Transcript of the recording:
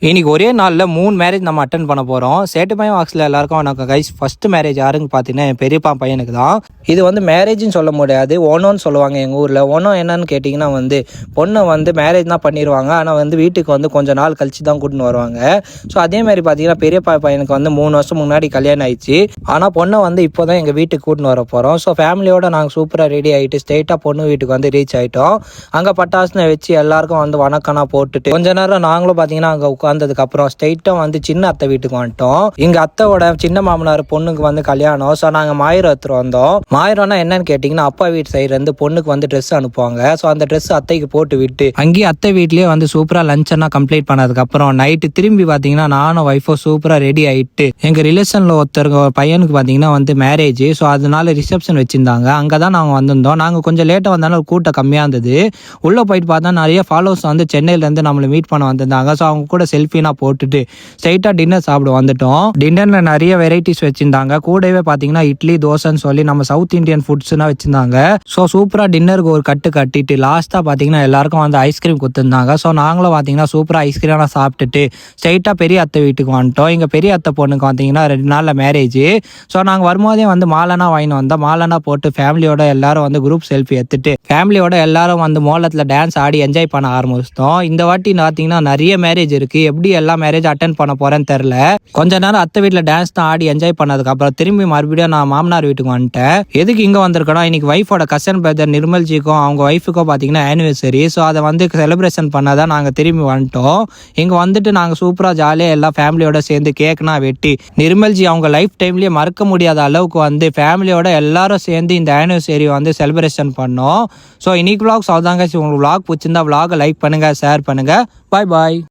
இன்னைக்கு ஒரே நாளில் 3 மேரேஜ் நம்ம அட்டன் பண்ண போகிறோம். சேட்டுப்பாளையம் வாக்ஸில் எல்லாருக்கும் வணக்கம் கைஸ். ஃபஸ்ட்டு மேரேஜ் யாருன்னு பார்த்தீங்கன்னா என் பெரியப்பா பையனுக்கு தான். இது வந்து மேரேஜ்னு சொல்ல முடியாது, ஒனோன்னு சொல்லுவாங்க எங்கள் ஊரில். ஒனோ என்னன்னு கேட்டிங்கன்னா பொண்ணை மேரேஜ் தான் பண்ணிடுவாங்க, ஆனால் வீட்டுக்கு கொஞ்சம் நாள் கழிச்சு தான் கூட்டின்னு வருவாங்க. ஸோ அதேமாதிரி பார்த்தீங்கன்னா பெரியப்பா பையனுக்கு 3 வருஷம் முன்னாடி கல்யாணம் ஆயிடுச்சு. ஆனால் பொண்ணை இப்போ தான் எங்கள் வீட்டுக்கு கூட்டின்னு வர போகிறோம். ஸோ ஃபேமிலியோட நாங்கள் சூப்பராக ரெடி ஆகிட்டு ஸ்ட்ரெயிட்டாக பொண்ணு வீட்டுக்கு ரீச் ஆகிட்டோம். அங்கே பட்டாசுனை வச்சு எல்லாருக்கும் வணக்கம்னா போட்டுட்டு கொஞ்ச நேரம் நாங்களும் பார்த்தீங்கன்னா அங்கே உட்கார்ந்ததுக்கு அப்புறம் ஸ்ட்ரெயிட்டா சின்ன அத்தை வீட்டுக்கு வந்துட்டோம். எங்க அத்தையோட சின்ன மாமனார் பொண்ணுக்கு கல்யாணம். ஸோ நாங்கள் மாயிரம் எடுத்துட்டு வந்தோம். மாயிரம்னா என்னன்னு கேட்டிங்கன்னா அப்பா வீட்டு சைடு இருந்து பொண்ணுக்கு ட்ரெஸ் அனுப்புவாங்க. ஸோ அந்த ட்ரெஸ் அத்தைக்கு போட்டு விட்டு அங்கேயே அத்தை வீட்லேயே சூப்பராக லஞ்ச் எல்லாம் கம்ப்ளீட் பண்ணதுக்கு அப்புறம் நைட்டு திரும்பி பார்த்தீங்கன்னா நானும் ஒய்ஃபோ சூப்பராக ரெடி ஆகிட்டு எங்கள் ரிலேஷனில் ஒருத்தர் பையனுக்கு பார்த்தீங்கன்னா மேரேஜ். ஸோ அதனால ரிசப்ஷன் வச்சிருந்தாங்க. அங்கே தான் நாங்கள் வந்திருந்தோம். நாங்கள் கொஞ்சம் லேட்டாக வந்தாலும் கூட்டம் கம்மியாக இருந்தது. உள்ளே போயிட்டு பார்த்தா நிறைய ஃபாலோவர்ஸ் சென்னையிலேருந்து நம்மளை மீட் பண்ண வந்திருந்தாங்க. ஸோ அவங்க கூட செல்ஃபினா போட்டுட்டு ஸ்ட்ரைட்டாக டின்னர் சாப்பிட வந்துட்டோம். டின்னரில் நிறைய வெரைட்டிஸ் வச்சிருந்தாங்க. கூடவே பார்த்தீங்கன்னா இட்லி தோசைன்னு சொல்லி நம்ம சவுத் இந்தியன் ஃபுட்ஸ்லாம் வச்சிருந்தாங்க. ஸோ சூப்பராக டின்னருக்கு ஒரு கட்டு கட்டிட்டு லாஸ்ட்டாக பார்த்தீங்கன்னா எல்லாருக்கும் ஐஸ்கிரீம் கொடுத்துருந்தாங்க. ஸோ நாங்களும் பார்த்தீங்கன்னா சூப்பராக ஐஸ்கிரீம்லாம் சாப்பிட்டுட்டு ஸ்ட்ரைட்டாக பெரிய அத்தை வீட்டுக்கு வந்துட்டோம். எங்கள் பெரிய அத்தை பொண்ணுக்கு பார்த்தீங்கன்னா 2 நாளில் மேரேஜ். ஸோ நாங்கள் வரும்போதே மாலைனா வாங்கின்னு வந்தோம். மாலைனா போட்டு ஃபேமிலியோட எல்லாரும் குரூப் செல்ஃபி எடுத்துட்டு ஃபேமிலியோட எல்லாரும் மோலத்தில் டான்ஸ் ஆடி என்ஜாய் பண்ண ஆரம்பிச்சிட்டோம். இந்த வாட்டி பார்த்தீங்கன்னா நிறைய மேரேஜ் இருக்கு. எப்படி எல்லா மேரேஜ் அட்டன் பண்ண போறேன்னு தெரியல. கொஞ்ச நேரம் அத்தை வீட்டில் டான்ஸ் தான் ஆடி என்ஜாய் பண்ணதுக்கு அப்புறம் திரும்பி மறுபடியும் நான் மாமனார் வீட்டுக்கு வந்துட்டேன். எதுக்கு இங்க வந்திருக்கணும், இன்னைக்கு ஒய்ஃபோட கசன் பிரதர் நிர்மல்ஜிக்கும் அவங்க ஒய்ஃபுக்கும் பார்த்தீங்கன்னா ஆனிவர்சரி. ஸோ அதை செலிப்ரேஷன் பண்ணதான் நாங்கள் திரும்பி வந்துட்டோம். இங்கே வந்துட்டு நாங்கள் சூப்பராக ஜாலியாக எல்லா ஃபேமிலியோட சேர்ந்து கேக்னா வெட்டி நிர்மல்ஜி அவங்க லைஃப் டைம்லேயே மறக்க முடியாத அளவுக்கு ஃபேமிலியோட எல்லாரும் சேர்ந்து இந்த ஆனிவர்சரி செலிப்ரேஷன் பண்ணோம். ஸோ இன்னைக்கு vlogs அவ்வளோதாங்க. உங்களுக்கு vlog பிடிச்சிருந்தா vlog லைக் பண்ணுங்க, ஷேர் பண்ணுங்க. பாய் பாய்.